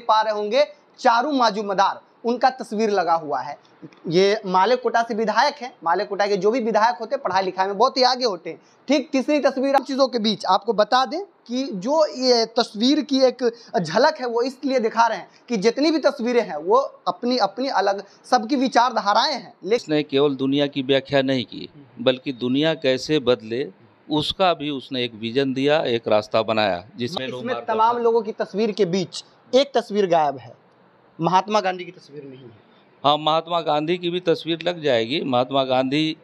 पा रहे होंगे चारू माजूमदार, उनका तस्वीर लगा हुआ है। ये मालेकोटा से विधायक हैं। मालेकोटा के जो भी विधायक होते हैं पढ़ाई लिखाई में बहुत ही आगे होते हैं। ठीक तीसरी तस्वीर चीज़ों के बीच आपको बता दें कि जो ये तस्वीर की एक झलक है वो इसलिए दिखा रहे हैं कि जितनी भी तस्वीरें हैं वो अपनी अपनी अलग सबकी विचारधाराएं हैं, लेकिन उसने केवल दुनिया की व्याख्या नहीं की बल्कि दुनिया कैसे बदले उसका भी उसने एक विजन दिया, एक रास्ता बनाया जिसमें इसमें तमाम लोगों की तस्वीर के बीच एक तस्वीर गायब है, महात्मा गांधी की तस्वीर नहीं है। हाँ, महात्मा गांधी की भी तस्वीर लग जाएगी। महात्मा गांधी,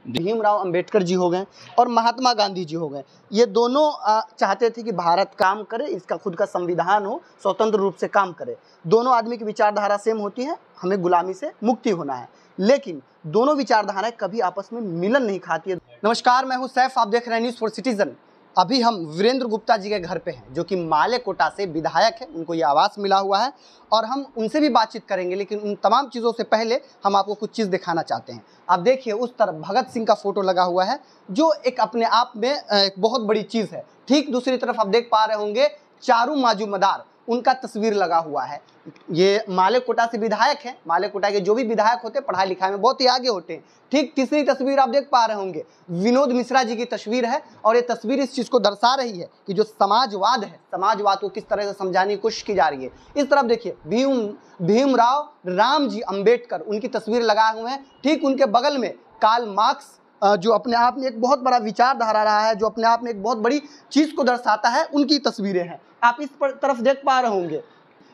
भीमराव अंबेडकर जी हो गए और महात्मा गांधी जी हो गए। ये दोनों चाहते थे कि भारत काम करे, इसका खुद का संविधान हो, स्वतंत्र रूप से काम करे। दोनों आदमी की विचारधारा सेम होती है, हमें गुलामी से मुक्ति होना है, लेकिन दोनों विचारधाराएं कभी आपस में मिलन नहीं खाती है। नमस्कार, मैं हूं सैफ, आप देख रहे हैं न्यूज़ फॉर सिटीजन। अभी हम वीरेंद्र गुप्ता जी के घर पे हैं, जो कि मालेकोटा से विधायक है, उनको ये आवास मिला हुआ है और हम उनसे भी बातचीत करेंगे। लेकिन उन तमाम चीज़ों से पहले हम आपको कुछ चीज़ दिखाना चाहते हैं। आप देखिए, उस तरफ भगत सिंह का फोटो लगा हुआ है, जो एक अपने आप में एक बहुत बड़ी चीज़ है। ठीक दूसरी तरफ आप देख पा रहे होंगे चारू माजूमदार, उनका तस्वीर लगा हुआ है। ये मालेकोटा से विधायक हैं। मालेकोटा के जो भी विधायक होते हैं पढ़ाई लिखाई में बहुत ही आगे होते हैं। ठीक तीसरी तस्वीर आप देख पा रहे होंगे, विनोद मिश्रा जी की तस्वीर है और ये तस्वीर इस चीज़ को दर्शा रही है कि जो समाजवाद है, समाजवाद को किस तरह से समझाने की कोशिश की जा रही है। इस तरफ देखिए, भीमराव रामजी अंबेडकर, उनकी तस्वीर लगाए हुए हैं। ठीक उनके बगल में कार्ल मार्क्स, जो अपने आप में एक बहुत बड़ा विचारधारा रहा है, जो अपने आप में एक बहुत बड़ी चीज़ को दर्शाता है, उनकी तस्वीरें हैं। आप इस तरफ देख पा रहे होंगे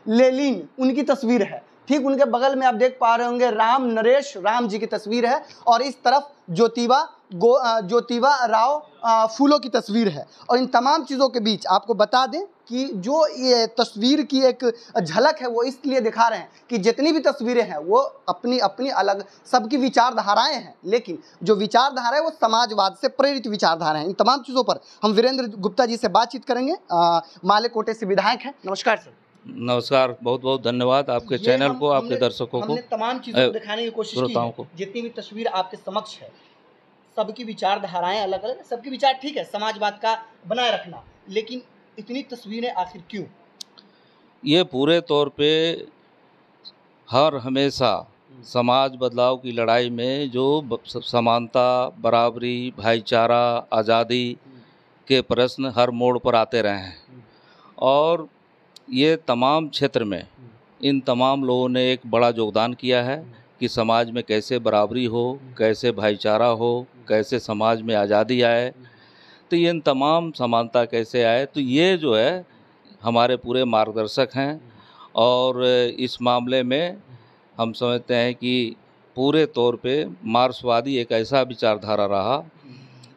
लेनिन, उनकी तस्वीर है। ठीक उनके बगल में आप देख पा रहे होंगे राम नरेश राम जी की तस्वीर है और इस तरफ ज्योतिबा राव फूलों की तस्वीर है। और इन तमाम चीज़ों के बीच आपको बता दें कि जो ये तस्वीर की एक झलक है वो इसलिए दिखा रहे हैं कि जितनी भी तस्वीरें हैं वो अपनी अपनी अलग सबकी विचारधाराएं हैं, लेकिन जो विचारधारा है वो समाजवाद से प्रेरित विचारधारा है। इन तमाम चीज़ों पर हम वीरेंद्र गुप्ता जी से बातचीत करेंगे। मालेकोटे से विधायक हैं। नमस्कार सर। नमस्कार, बहुत बहुत धन्यवाद आपके चैनल को, आपके दर्शकों को, हमने तमाम चीज़ों को दिखाने की कोशिश की है। को। जितनी भी तस्वीर आपके समक्ष है, सबकी विचारधाराएं अलग अलग, सबकी विचार ठीक है, समाजवाद का बनाए रखना, लेकिन इतनी तस्वीरें आखिर क्यों? ये पूरे तौर पे हर हमेशा समाज बदलाव की लड़ाई में जो समानता, बराबरी, भाईचारा, आज़ादी के प्रश्न हर मोड़ पर आते रहे हैं और ये तमाम क्षेत्र में इन तमाम लोगों ने एक बड़ा योगदान किया है कि समाज में कैसे बराबरी हो, कैसे भाईचारा हो, कैसे समाज में आज़ादी आए, तो ये इन तमाम समानता कैसे आए, तो ये जो है हमारे पूरे मार्गदर्शक हैं। और इस मामले में हम समझते हैं कि पूरे तौर पे मार्क्सवादी एक ऐसा विचारधारा रहा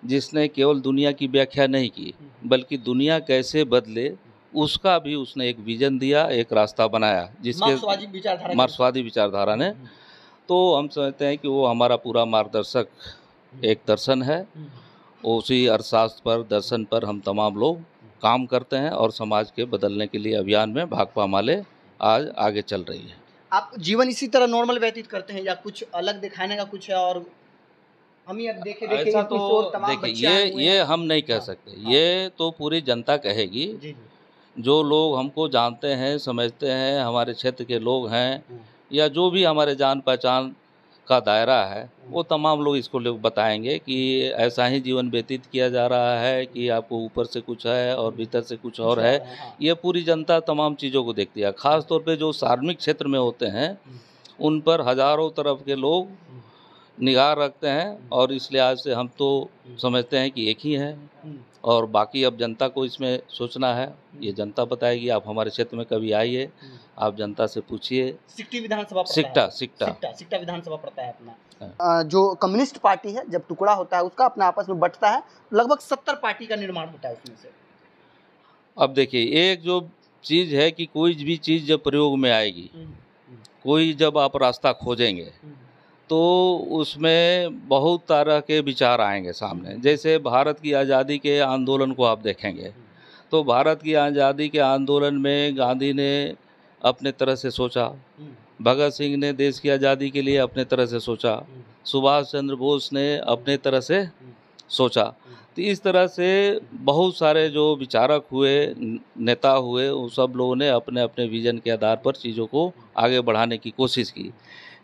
जिसने केवल दुनिया की व्याख्या नहीं की बल्कि दुनिया कैसे बदले उसका भी उसने एक विजन दिया, एक रास्ता बनाया, जिसके मार्क्सवादी विचारधारा ने। तो हम समझते हैं कि वो हमारा पूरा मार्गदर्शक एक दर्शन है। उसी अर्थशास्त्र पर, दर्शन पर हम तमाम लोग काम करते हैं और समाज के बदलने के लिए अभियान में भाकपा माले आज आगे चल रही है। आप जीवन इसी तरह नॉर्मल व्यतीत करते हैं या कुछ अलग दिखाने का कुछ है? और हम ये देखे ऐसा तो देखिए, ये हम नहीं कह सकते। हाँ। ये तो पूरी जनता कहेगी। जी। जो लोग हमको जानते हैं, समझते हैं, हमारे क्षेत्र के लोग हैं या जो भी हमारे जान पहचान का दायरा है, वो तमाम लोग इसको लोग बताएंगे कि ऐसा ही जीवन व्यतीत किया जा रहा है कि आपको ऊपर से कुछ है और भीतर से कुछ और है। ये पूरी जनता तमाम चीज़ों को देखती है। ख़ास तौर पे जो सार्वजनिक क्षेत्र में होते हैं उन पर हज़ारों तरफ के लोग निगाह रखते हैं और इस लिहाज से हम तो समझते हैं कि एक ही है और बाकी अब जनता को इसमें सोचना है। ये जनता बताएगी। आप हमारे क्षेत्र में कभी आइए, आप जनता से पूछिए। सिकटा विधानसभा पड़ता है अपना। जो कम्युनिस्ट पार्टी है, जब टुकड़ा होता है उसका अपना आपस में बंटता है, लगभग 70 पार्टी का निर्माण होता है उसमें से। अब देखिए, एक जो चीज़ है कि कोई भी चीज़ जब प्रयोग में आएगी, कोई जब आप रास्ता खोजेंगे तो उसमें बहुत तरह के विचार आएंगे सामने। जैसे भारत की आज़ादी के आंदोलन को आप देखेंगे तो भारत की आज़ादी के आंदोलन में गांधी ने अपने तरह से सोचा, भगत सिंह ने देश की आज़ादी के लिए अपने तरह से सोचा, सुभाष चंद्र बोस ने अपने तरह से सोचा। तो इस तरह से बहुत सारे जो विचारक हुए, नेता हुए, वो सब लोगों ने अपने अपने विजन के आधार पर चीज़ों को आगे बढ़ाने की कोशिश की।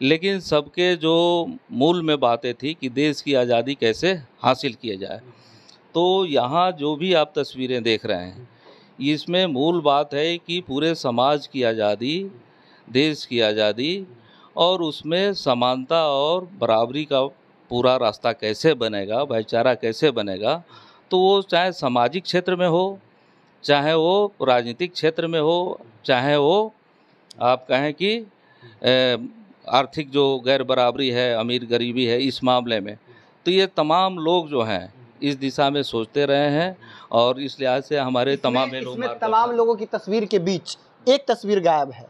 लेकिन सबके जो मूल में बातें थी कि देश की आज़ादी कैसे हासिल किया जाए। तो यहाँ जो भी आप तस्वीरें देख रहे हैं, इसमें मूल बात है कि पूरे समाज की आज़ादी, देश की आज़ादी और उसमें समानता और बराबरी का पूरा रास्ता कैसे बनेगा, भाईचारा कैसे बनेगा। तो वो चाहे सामाजिक क्षेत्र में हो, चाहे वो राजनीतिक क्षेत्र में हो, चाहे वो आप कहें कि आर्थिक जो गैर बराबरी है, अमीर गरीबी है इस मामले में, तो ये तमाम लोग जो हैं इस दिशा में सोचते रहे हैं और इस लिहाज से हमारे इसमें तमाम लोगों की तस्वीर के बीच एक तस्वीर गायब है,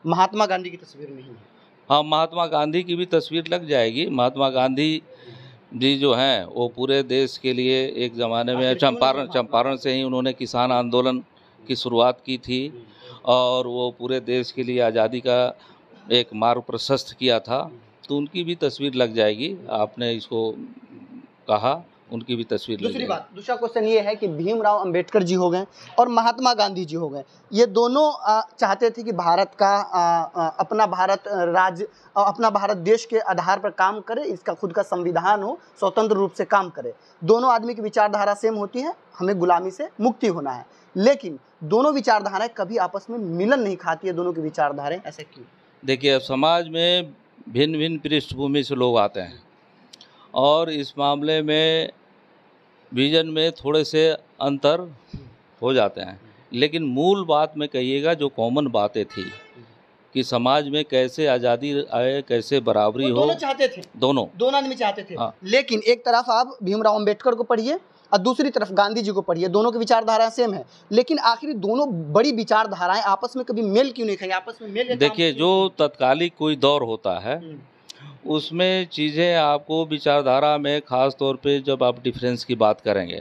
महात्मा गांधी की तस्वीर नहीं है। हाँ, महात्मा गांधी की भी तस्वीर लग जाएगी। महात्मा गांधी जी जो हैं वो पूरे देश के लिए एक ज़माने में चंपारण से ही उन्होंने किसान आंदोलन की शुरुआत की थी और वो पूरे देश के लिए आज़ादी का एक मार्ग प्रशस्त किया था। तो उनकी भी तस्वीर लग जाएगी। आपने इसको कहा, उनकी भी तस्वीर लग जाएगी। दूसरा क्वेश्चन ये है कि भीमराव अंबेडकर जी हो गए और महात्मा गांधी जी हो गए, ये दोनों चाहते थे कि भारत का अपना भारत देश के आधार पर काम करे, इसका खुद का संविधान हो, स्वतंत्र रूप से काम करे। दोनों आदमी की विचारधारा सेम होती है, हमें गुलामी से मुक्ति होना है, लेकिन दोनों विचारधाराएं कभी आपस में मिलन नहीं खाती है। दोनों की विचारधाराएं ऐसे क्यों? देखिए, अब समाज में भिन्न भिन्न पृष्ठभूमि से लोग आते हैं और इस मामले में विजन में थोड़े से अंतर हो जाते हैं, लेकिन मूल बात में कहिएगा जो कॉमन बातें थी कि समाज में कैसे आज़ादी आए, कैसे बराबरी हो। दोनों चाहते थे, दोनों आदमी चाहते थे। हाँ। लेकिन एक तरफ आप भीमराव अंबेडकर को पढ़िए और दूसरी तरफ गांधी जी को पढ़िए, दोनों की विचारधाराएं सेम है, लेकिन आखिर दोनों बड़ी विचारधाराएं आपस में कभी मेल क्यों नहीं खाई? आपस में मेल देखिए, जो तत्कालिक कोई दौर होता है उसमें चीज़ें आपको विचारधारा में ख़ास तौर पे जब आप डिफरेंस की बात करेंगे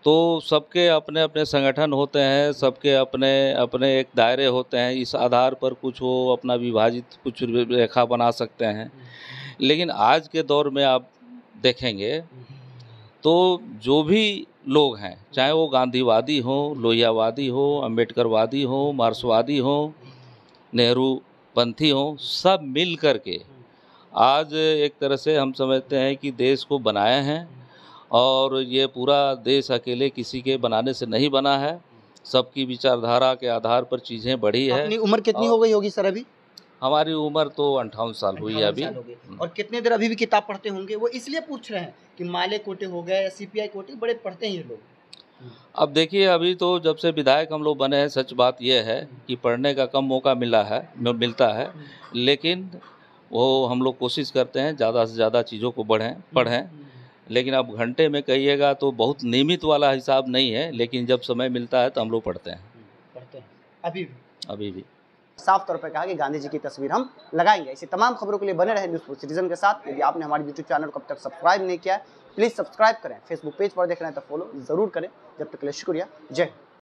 तो सबके अपने अपने संगठन होते हैं, सबके अपने अपने एक दायरे होते हैं। इस आधार पर कुछ वो अपना विभाजित कुछ रेखा बना सकते हैं। लेकिन आज के दौर में आप देखेंगे तो जो भी लोग हैं, चाहे वो गांधीवादी हो, लोहियावादी हो, अम्बेडकरवादी हो, मार्क्सवादी हो, नेहरू पंथी हो, सब मिल कर के आज एक तरह से हम समझते हैं कि देश को बनाए हैं और ये पूरा देश अकेले किसी के बनाने से नहीं बना है। सबकी विचारधारा के आधार पर चीज़ें बढ़ी है। अपनी उम्र कितनी हो गई होगी सर अभी? हमारी उम्र तो 58 साल हुई है अभी। और कितने देर अभी भी किताब पढ़ते होंगे? वो इसलिए पूछ रहे हैं कि माले कोटे हो गए या सीपीआई कोटे, बड़े पढ़ते हैं ये लोग। अब देखिए, अभी तो जब से विधायक हम लोग बने हैं, सच बात यह है कि पढ़ने का कम मौका मिलता है, लेकिन वो हम लोग कोशिश करते हैं ज़्यादा से ज़्यादा चीज़ों को पढ़ें। लेकिन अब घंटे में कहिएगा तो बहुत नियमित वाला हिसाब नहीं है, लेकिन जब समय मिलता है तो हम लोग पढ़ते हैं। अभी भी साफ तौर पर कहा कि गांधी जी की तस्वीर हम लगाएंगे। ऐसी तमाम खबरों के लिए बने रहे न्यूज़ सिटीजन के साथ। यदि आपने हमारे यूट्यूब चैनल को अब तक सब्सक्राइब नहीं किया है, प्लीज़ सब्सक्राइब करें। फेसबुक पेज पर देख रहे हैं तो फॉलो ज़रूर करें। जब तक के लिए शुक्रिया। जय हिंद।